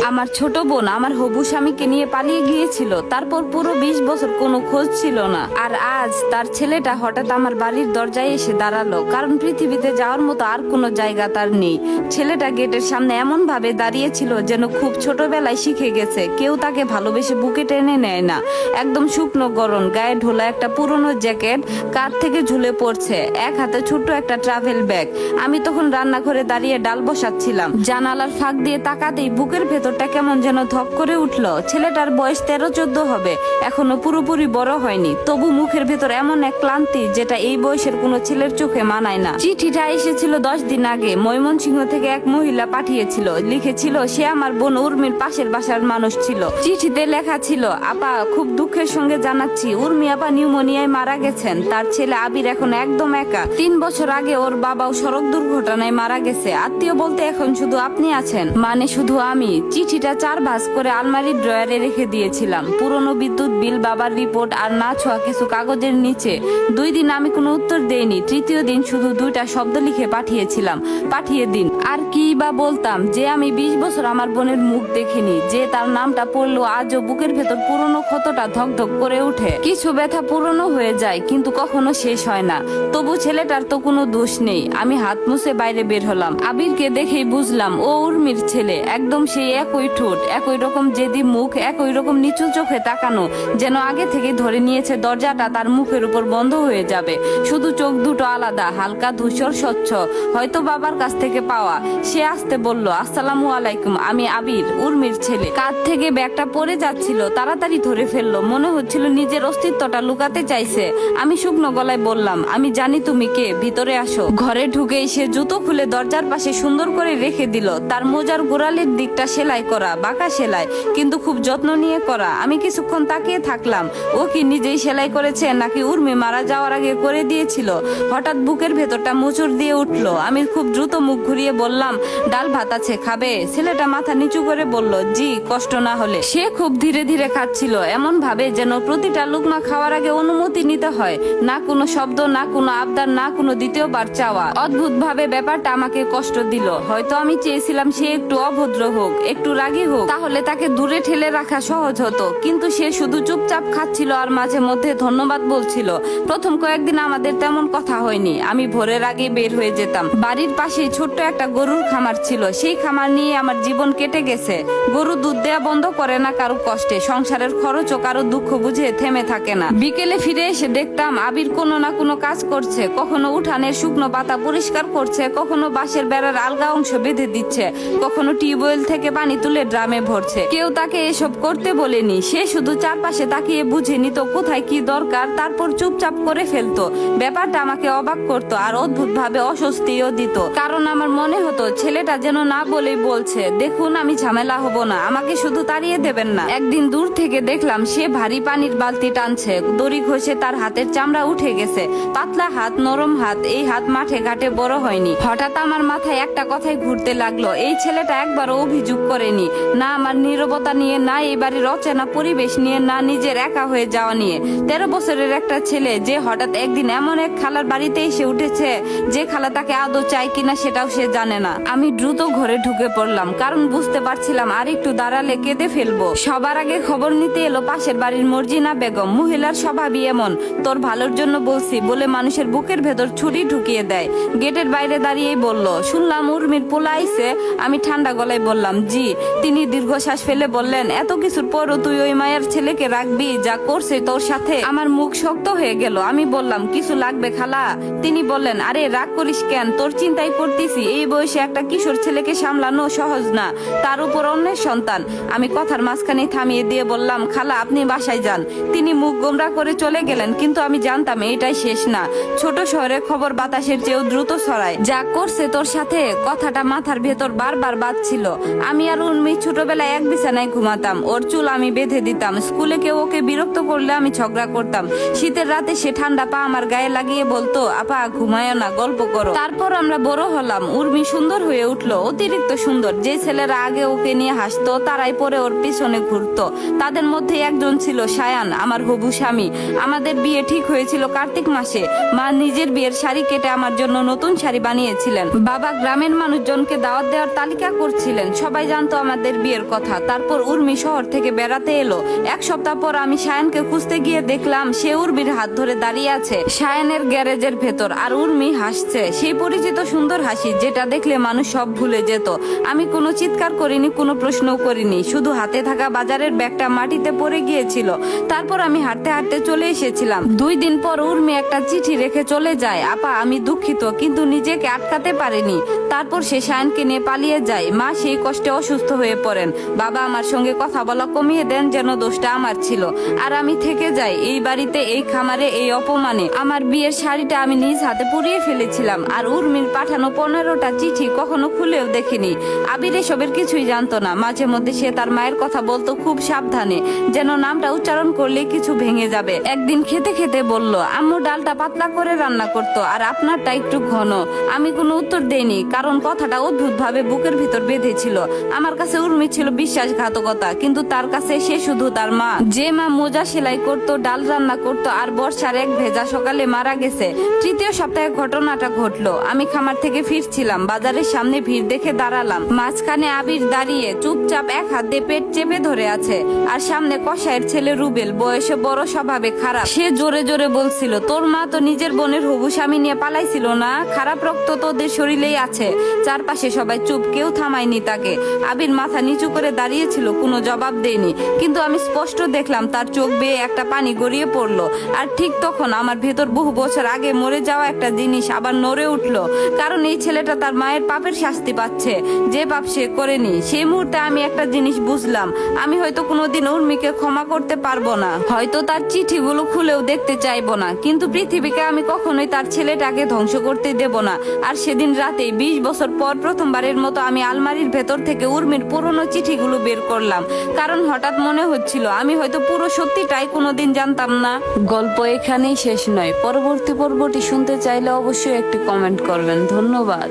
আমার ছোট বোন আমার হবু স্বামীকে নিয়ে পালিয়ে গিয়েছিল, তারপর পুরো 20 বছর কোনো খোঁজ ছিল না। আর আজ তার ছেলেটা হঠাৎ আমার বাড়ির দরজায় এসে দাঁড়ালো, কারণ পৃথিবীতে যাওয়ার মতো আর কোনো জায়গা তার নেই। ছেলেটা গেটের সামনে এমন ভাবে দাঁড়িয়েছিল যেন খুব ছোটবেলায় শিখে গেছে কেউ তাকে ভালোবেসে বুকে টেনে নেয় না। একদম শুকনো গরম, গায়ে ঢোলা একটা পুরনো জ্যাকেট কাঁধ থেকে ঝুলে পড়ছে, এক হাতে ছোট্ট একটা ট্রাভেল ব্যাগ। আমি তখন রান্নাঘরে দাঁড়িয়ে ডাল বসাচ্ছিলাম, জানালার ফাঁক দিয়ে তাকাতেই বুকের ভেতরটা কেমন যেন ধক করে উঠলো। ছেলেটার বয়স 13-14 হবে, এখনো পুরোপুরি বড় হয়নি, তবু মুখের ভেতর এমন এক ক্লান্তি যেটা এই বয়সের কোনো ছেলের চোখে মানায় না। চিঠিটা এসেছিল 10 দিন আগে, ময়মনসিংহ থেকে এক মহিলা পাঠিয়েছিল। লিখেছিল সে আমার বোন উর্মির পাশের বাসার মানুষ ছিল। চিঠিতে লেখা ছিল, আপা খুব দুঃখের সঙ্গে জানাচ্ছি উর্মি আপা নিউমোনিয়ায় মারা গেছেন। তার ছেলে আবির এখন একদম একা। 3 বছর আগে ওর বাবাও সড়ক দুর্ঘটনায় মারা গেছে। আত্মীয় বলতে এখন শুধু আপনি আছেন, মানে শুধু আমি। চিঠিটা 4 ভাঁজ করে আলমারির ড্রয়ারে রেখে দিয়েছিলাম, পুরনো বিদ্যুৎ বিল, বাবার রিপোর্ট আর না ছোঁয়া কিছু কাগজের নিচে। 2 দিন আমি কোনো উত্তর দেইনি, তৃতীয় দিন শুধু 2টা শব্দ লিখে পাঠিয়েছিলাম, পাঠিয়ে দিন। আর কি বা বলতাম যে আমি 20 বছর আমার বোনের মুখ দেখিনি, যে তার নামটা পড়লো আজও বুকের ভেতর পুরনো ক্ষতটা ধকধক করে উঠে। কিছু ব্যথা পুরনো হয়ে যায় কিন্তু কখনো শেষ হয় না। তবু ছেলেটার তো কোনো দোষ নেই। আমি হাত মুছে বাইরে বের হলাম। আবিরকে দেখেই বুঝলাম ও উর্মির ছেলে। একদম সেই একই ঠোঁট, একই রকম জেদি মুখ, একই রকম নিচু চোখে তাকানো, যেন আগে থেকে ধরে নিয়েছে দরজাটা তার মুখের উপর বন্ধ হয়ে যাবে। শুধু চোখ দুটো আলাদা, হালকা ধূসর স্বচ্ছ, হয়তো বাবার কাছ থেকে পাওয়া। সে আসতে বলল, আসসালামু আলাইকুম, আমি আবির, উর্মির ছেলে। কাঁধ থেকে ব্যাগটা পড়ে যাচ্ছিল, তাড়াতাড়ি ধরে ফেললো, মনে হচ্ছিল নিজের অস্তিত্বটা লুকাতে চাইছে। আমি শুকনো গলায় বললাম, আমি জানি তুমি কে, ভিতরে আসো। ঘরে ঢুকেই সে জুতো খুলে দরজার পাশে সুন্দর করে রেখে দিল। তার মোজার গোড়ালির দিকটা সেলাই করা, বাঁকা সেলাই, কিন্তু খুব যত্ন নিয়ে করা। আমি কিছুক্ষণ তাকিয়ে থাকলাম, ও কি নিজেই সেলাই করেছে নাকি উর্মি মারা যাওয়ার আগে করে দিয়েছিল। হঠাৎ বুকের ভেতরটা মোচড় দিয়ে উঠলো। আমি খুব দ্রুত মুখ ঘুরিয়ে বললাম, ডাল ভাত আছে, খাবে? ছেলেটা মাথা নিচু করে বলল, জি, কষ্ট না হলে। সে খুব ধীরে ধীরে খাচ্ছিল, এমন ভাবে যেন প্রতিটা লুকমা খাওয়ার আগে অনুমতি নিতে হয়। না কোনো শব্দ, না কোনো আবদার, না কোনো দ্বিতীয়বার চাওয়া। অদ্ভুত ভাবে ব্যাপারটা আমাকে কষ্ট দিল। হয়তো আমি চেয়েছিলাম সে একটু অভদ্র হোক, একটু রাগী হোক, তাহলে তাকে দূরে ঠেলে রাখা সহজ হতো। কিন্তু সে শুধু চুপচাপ খাচ্ছিল আর মাঝে মধ্যে ধন্যবাদ বলছিল। প্রথম কয়েকদিন আমাদের তেমন কথা হয়নি। আমি ভোরের আগে বের হয়ে যেতাম। বাড়ির পাশে ছোট্ট একটা গরুর খামার ছিল, সেই খামার নিয়ে আমার জীবন কেটে গেছে। গরু দুধ দেয়া বন্ধ করে না কারো কষ্টে, সংসারের খরচও কারো দুঃখ বুঝে থেমে থাকে না। বিকেলে ফিরে এসে দেখতাম আবির কোনো না কোনো কাজ করছে, কখনো উঠানের শুকনো পাতা পরিষ্কার করছে, কখনো বাঁশের বেড়ার আলগা অংশ বেঁধে দিচ্ছে, কখনো টিউবওয়েল থেকে পানি তুলে ড্রামে ভরছে। কেউ তাকে এসব করতে বলেনি, সে শুধু চারপাশে তাকিয়ে বুঝে নিত কোথায় কি দরকার, তারপর চুপচাপ করে ফেলতো। ব্যাপারটা আমাকে অবাক করতো আর অদ্ভুত ভাবে অস্বস্তিও দিত, কারণ আমার মনে হতো ছেলেটা যেন না বলেই বলছে, দেখুন আমি ঝামেলা হব না, আমাকে শুধু তাড়িয়ে দেবেন না। একদিন দূর থেকে দেখলাম সে ভারী পানির বালতি টানছে, দড়ি ঘষে তার হাতের চামড়া উঠে গেছে। পাতলা হাত, নরম হাত, এই হাত মাঠে ঘাটে বড় হয়নি। হঠাৎ আমার মাথায় একটা কথাই ঘুরতে লাগলো, এই ছেলেটা একবারও অভিযোগ করেনি, না আমার নীরবতা নিয়ে, না এই বাড়ির অচেনা পরিবেশ নিয়ে, না নিজের একা হয়ে যাওয়া নিয়ে। 13 বছরের একটা ছেলে যে হঠাৎ একদিন এমন এক খালার বাড়িতে এসে উঠেছে, যে খালা তাকে আদৌ চায় কিনা সেটাও সে জানে না। আমি দ্রুত ঘরে ঢুকে পড়লাম, কারণ বুঝতে পারছিলাম আর একটু দাঁড়ালে কেঁদে ফেলবো। সবার আগে খবর নিতে এলো পাশের বাড়ির মর্জিনা বেগম। মহিলার স্বভাবই এমন, তোর ভালোর জন্য বলছি বলে মানুষের বুকের ভেতর ছুরি ঢুকিয়ে দেয়। গেটের বাইরে দাঁড়িয়েই বলল, শুনলাম উর্মির পোলা আইছে। আমি ঠান্ডা গলায় বললাম, জি। তিনি দীর্ঘশ্বাস ফেলে বললেন, এত কিছুর পরও তুই ওই মায়ের ছেলেকে রাখবি, যা করছে তোর সাথে? আমার মুখ শক্ত হয়ে গেল। আমি বললাম, কিছু লাগবে খালা? তিনি বললেন, আরে রাগ করিস কেন, তোর চিন্তাই করতেছি। এই বয়সে একটা কিশোর ছেলেকে সামলানো সহজ না, তার উপর অন্যের সন্তান। আমি কথার মাঝখানে থামিয়ে দিয়ে বললাম, খালা আপনি বাসায় যান। তিনি মুখ গোমরা করে চলে গেলেন, কিন্তু আমি জানতাম এটাই শেষ না। ছোট শহরের খবর বাতাসের চেয়েও দ্রুত ছড়ায়। যা করছে তোর সাথে, কথাটা মাথার ভেতর বারবার বাজছিল। আমি আর উর্মি ছোটবেলায় এক বিছানায় ঘুমাতাম, ওর চুল আমি বেঁধে দিতাম। স্কুলে কেউ ওকে বিরক্ত করলে আমি ঝগড়া করতাম। শীতের রাতে সে ঠান্ডা পা আমার গায়ে লাগিয়ে বলতো, আপা ঘুমায় না, গল্প করো। তারপর আমরা বড় হলাম। উর্মি সুন্দর হয়ে উঠলো, অতিরিক্ত সুন্দর। যে ছেলেরা আগে ওকে নিয়ে হাসতো, তারাই পরে ওর পিছনে ঘুরতো। তাদের মধ্যে একজন ছিল সায়ান, আমার হবু স্বামী। আমাদের বিয়ে ঠিক হয়েছিল কার্তিক মাসে। মা নিজের বিয়ের শাড়ি কেটে আমার জন্য নতুন শাড়ি বানিয়েছিলেন। বাবা গ্রামের মানুষজনকে দাওয়াত দেওয়ার তালিকা করছিলেন। সবাই জানতো জানতো আমাদের বিয়ের কথা। তারপর উর্মি শহর থেকে বেড়াতে এলো। এক সপ্তাহ পর আমি সায়ানকে খুঁজতে গিয়ে দেখলাম সে উর্মির হাত ধরে দাঁড়িয়ে আছে সায়ানের গ্যারেজের ভেতর, আর উর্মি হাসছে, সেই পরিচিত সুন্দর হাসি যেটা দেখলে মানুষ সব ভুলে যেত। আমি কোনো চিৎকার করিনি, কোনো প্রশ্নও করিনি, শুধু হাতে থাকা বাজারের ব্যাগটা মাটিতে পড়ে গিয়েছিল। তারপর আমি হাঁটতে হাঁটতে চলে এসেছিলাম। 2 দিন পর উর্মি একটা চিঠি রেখে চলে যায়। আপা, আমি দুঃখিত, কিন্তু নিজেকে আটকাতে পারিনি। তারপর সে সায়ানকে নিয়ে পালিয়ে যায়। মা সেই কষ্টে অসুস্থ হয়ে পড়েন। বাবা আমার সঙ্গে কথা বলা কমিয়ে দেন, যেন দোষটা আমার ছিল। আর আমি থেকে যাই এই বাড়িতে, এই খামারে, এই অপমানে। আমার বিয়ের শাড়িটা আমি নিজ হাতে পুড়িয়ে ফেলেছিলাম, আর উর্মির পাঠানো 15টা চিঠি কখনো খুলেও দেখিনি। আবির এসবের কিছুই জানতো না। মাঝে মধ্যে সে তার মায়ের কথা বলতো খুব সাবধানে, যেন নামটা উচ্চারণ করলে কিছু ভেঙে যাবে। একদিন খেতে খেতে বলল, আম্মু ডালটা পাতলা করে রান্না করতো আর আপনারটা একটু ঘন। আমি কোনো উত্তর দেইনি, কারণ কথাটা অদ্ভুত ভাবে বুকের ভিতর বেঁধেছিল। আমার কাছে উর্মি ছিল বিশ্বাসঘাতকতা, কিন্তু তার কাছে সে শুধু তার মা। যে মা মোজা সেলাই করতো, ডাল রান্না করতো, আর বর্ষার এক ভেজা সকালে মারা গেছে। 3য় সপ্তাহে ঘটনাটা ঘটলো। আমি খামার থেকে ফিরছিলাম, বাজারের সামনে ভিড় দেখে দাঁড়ালাম। মাঝখানে আবির দাঁড়িয়ে চুপচাপ এক হাত দিয়ে পেট চেপে ধরে আছে, আর সামনে কসাইয়ের ছেলে রুবেল, বয়সে বড়, স্বভাবে খারাপ। সে জোরে জোরে বলছিল, তোর মা তো নিজের বোনের হবু স্বামী নিয়ে পালাইছিল না? খারাপ রক্ত তোদের শরীরেই আছে। চারপাশে সবাই চুপ, কেউ থামায়নি তাকে। আবির মাথা নিচু করে দাঁড়িয়েছিল, কোনো জবাব দেয়নি, কিন্তু আমি স্পষ্ট দেখলাম তার চোখ বেয়ে একটা পানি গড়িয়ে পড়লো। আর ঠিক তখন আমার ভেতর বহু বছর আগে মরে যাওয়া একটা জিনিস আবার নড়ে উঠলো, কারণ এই ছেলেটা তার মায়ের পাপের শাস্তি পাচ্ছে, যে পাপ সে করেনি। সেই মুহূর্তে আমি একটা জিনিস বুঝলাম, আমি হয়তো কোনোদিন উর্মিকে ক্ষমা করতে পারবো না, হয়তো তার চিঠিগুলো খুলেও দেখতে চাইবো না, কিন্তু পৃথিবীকে আমি কখনোই তার ছেলেটাকে ধ্বংস করতে দেব না। আর সেদিন রাতে 20 বছর পর প্রথমবারের মতো আমি আলমারির ভেতর থেকে উর্মির পুরনো চিঠিগুলো বের করলাম, কারণ হঠাৎ মনে হচ্ছিল আমি হয়তো পুরো সত্যিটাই কোনোদিন জানতাম না। গল্প এখানেই শেষ নয়। পরবর্তী পর্বটি শুনতে চাইলে অবশ্যই একটি কমেন্ট করবেন। ধন্যবাদ।